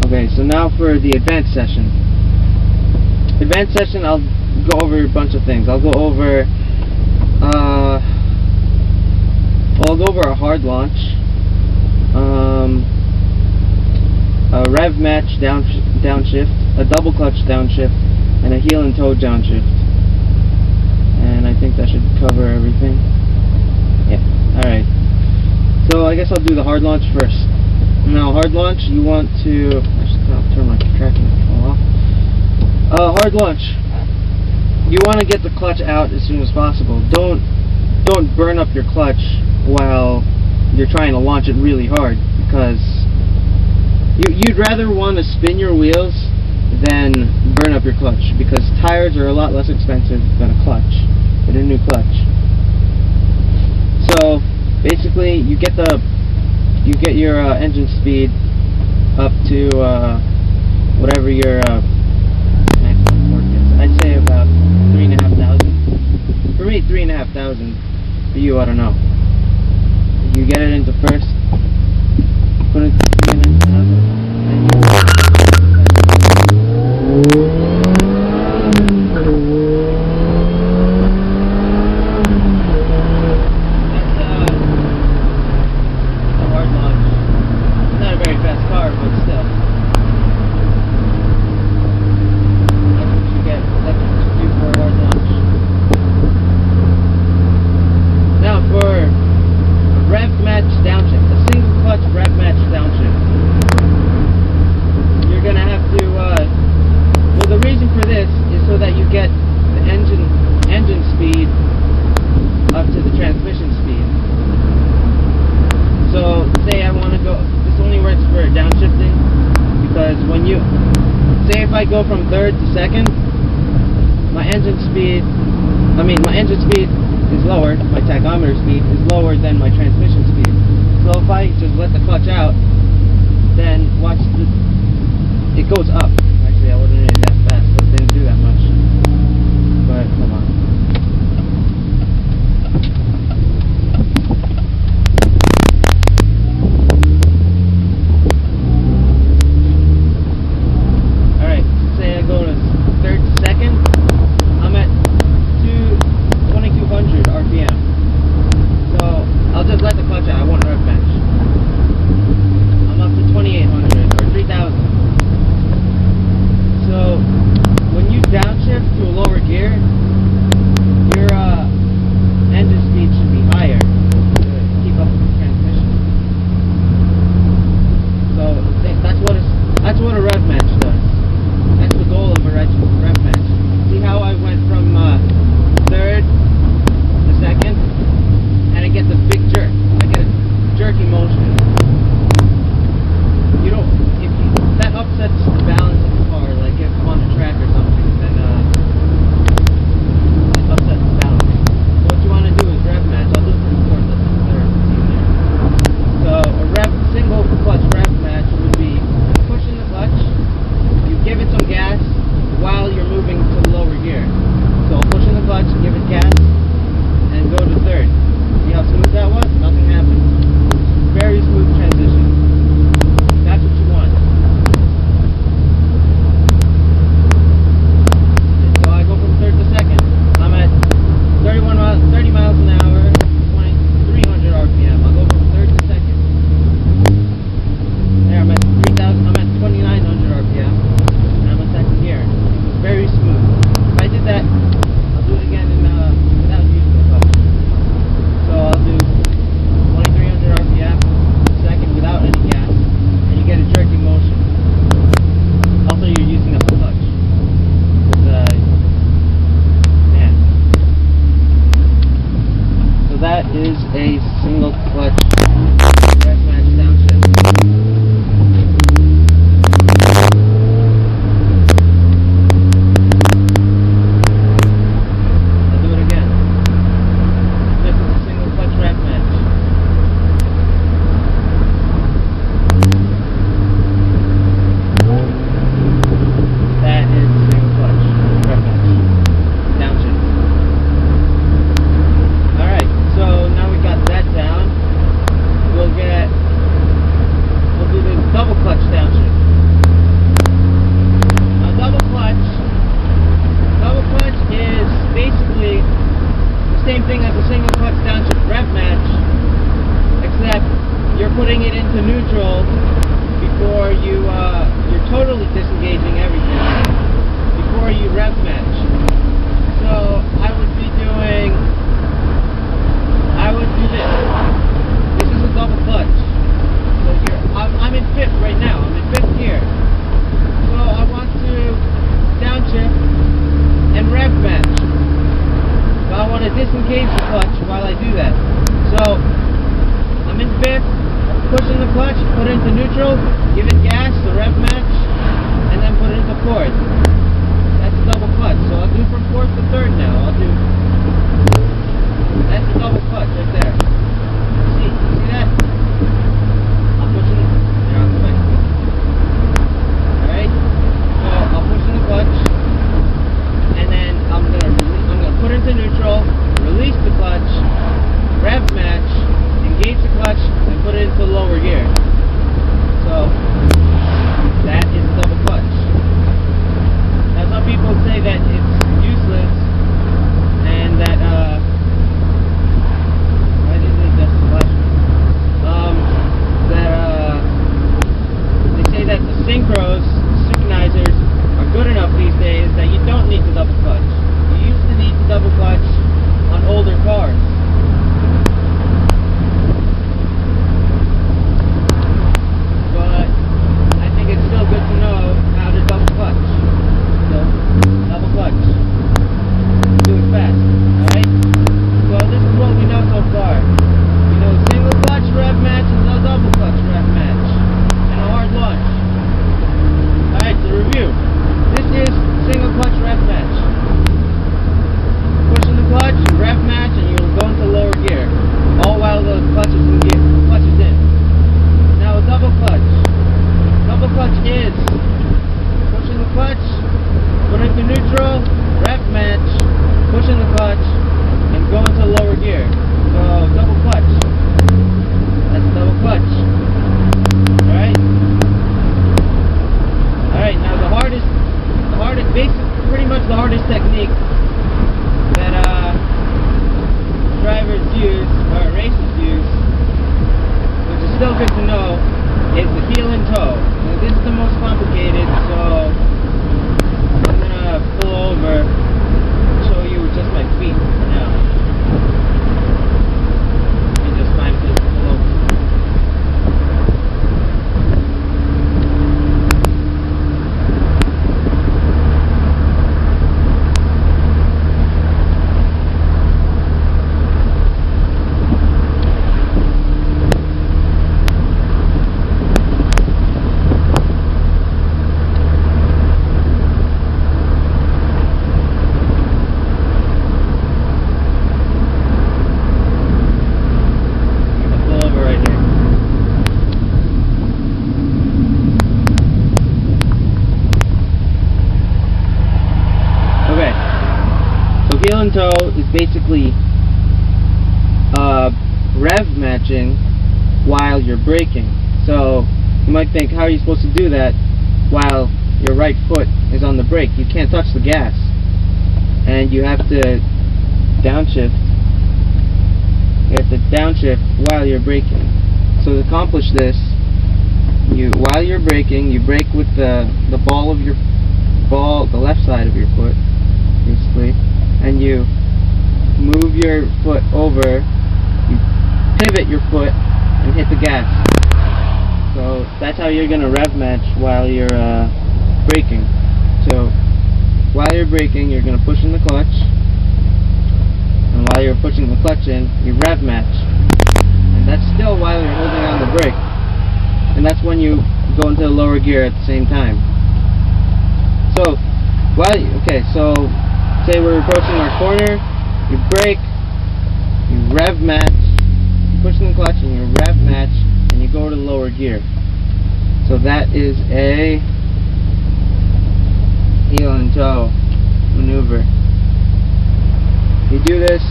Okay, so now for the advanced session. Advanced session, I'll go over a bunch of things. I'll go over a hard launch, a rev match downshift, a double clutch downshift, and a heel and toe downshift. And I think that should cover everything. Yeah, alright. So I guess I'll do the hard launch first. Now, hard launch, you want to... I'll turn my tracking control off. Hard launch. You want to get the clutch out as soon as possible. Don't burn up your clutch while you're trying to launch it really hard, because you'd rather want to spin your wheels than burn up your clutch, because tires are a lot less expensive than a clutch, than a new clutch. So basically, you get your engine speed up to whatever your maximum torque is. I'd say about 3,500. For me, 3,500. For you, I don't know. You get it into first, put it to 3,500, and you if I go from third to second, my engine speed is lower, my tachometer speed is lower than my transmission speed. So if I just let the clutch out, then watch it goes up. Actually, I wasn't really that fast, so it didn't do that much. But hold on. disengage the clutch while I do that. So I'm in fifth, pushing the clutch, put it into neutral, give it gas, the rev match, and then put it into fourth. That's a double clutch. So I'll do from fourth to third now. That's a double clutch right there. See that? I'm pushing it. There, I'll go back. Alright? So I'll push in the clutch, and then I'm gonna put it into neutral, release the clutch, rev match, engage the clutch, and put it into lower gear. So that is a double clutch. Now some people say that it's useless and that why did they just flash me? They say that the synchros, synchronizers are good enough these days that you don't need to double clutch. You used to need to double clutch on older cars. But I think it's still good to know how to double clutch. So, double clutch. Do it fast, alright? So this is what we know so far. We know single clutch rev match and a double clutch rev match. And a hard launch. Alright, to review. This is single clutch rev match. Pushing the clutch, rev match, and you'll go into lower gear. All while the clutch is in gear. Clutch is in. Now a double clutch. Double clutch is pushing the clutch, put it into neutral, rev match, pushing the clutch, and go into lower gear. So double clutch. That's a double clutch. Alright? Alright, now the hardest, pretty much the hardest technique that drivers use, or racers use, which is still good to know, is the heel and toe. Now, this is the most complicated, so I'm gonna pull over and show you just my feet for now. Let me just find this close. Heel and toe is basically rev matching while you're braking. So you might think, how are you supposed to do that while your right foot is on the brake? You can't touch the gas, and you have to downshift. You have to downshift while you're braking. So to accomplish this, while you're braking, you brake with the ball of the left side of your foot, basically. And you move your foot over, you pivot your foot, and hit the gas. So that's how you're going to rev match while you're braking. So while you're braking, you're going to push in the clutch, and while you're pushing the clutch in, you rev match. And that's still while you're holding on the brake. And that's when you go into the lower gear at the same time. So, so say we're approaching our corner, you brake, you rev match, you push in the clutch and you rev match, and you go to the lower gear. So that is a heel and toe maneuver. You do this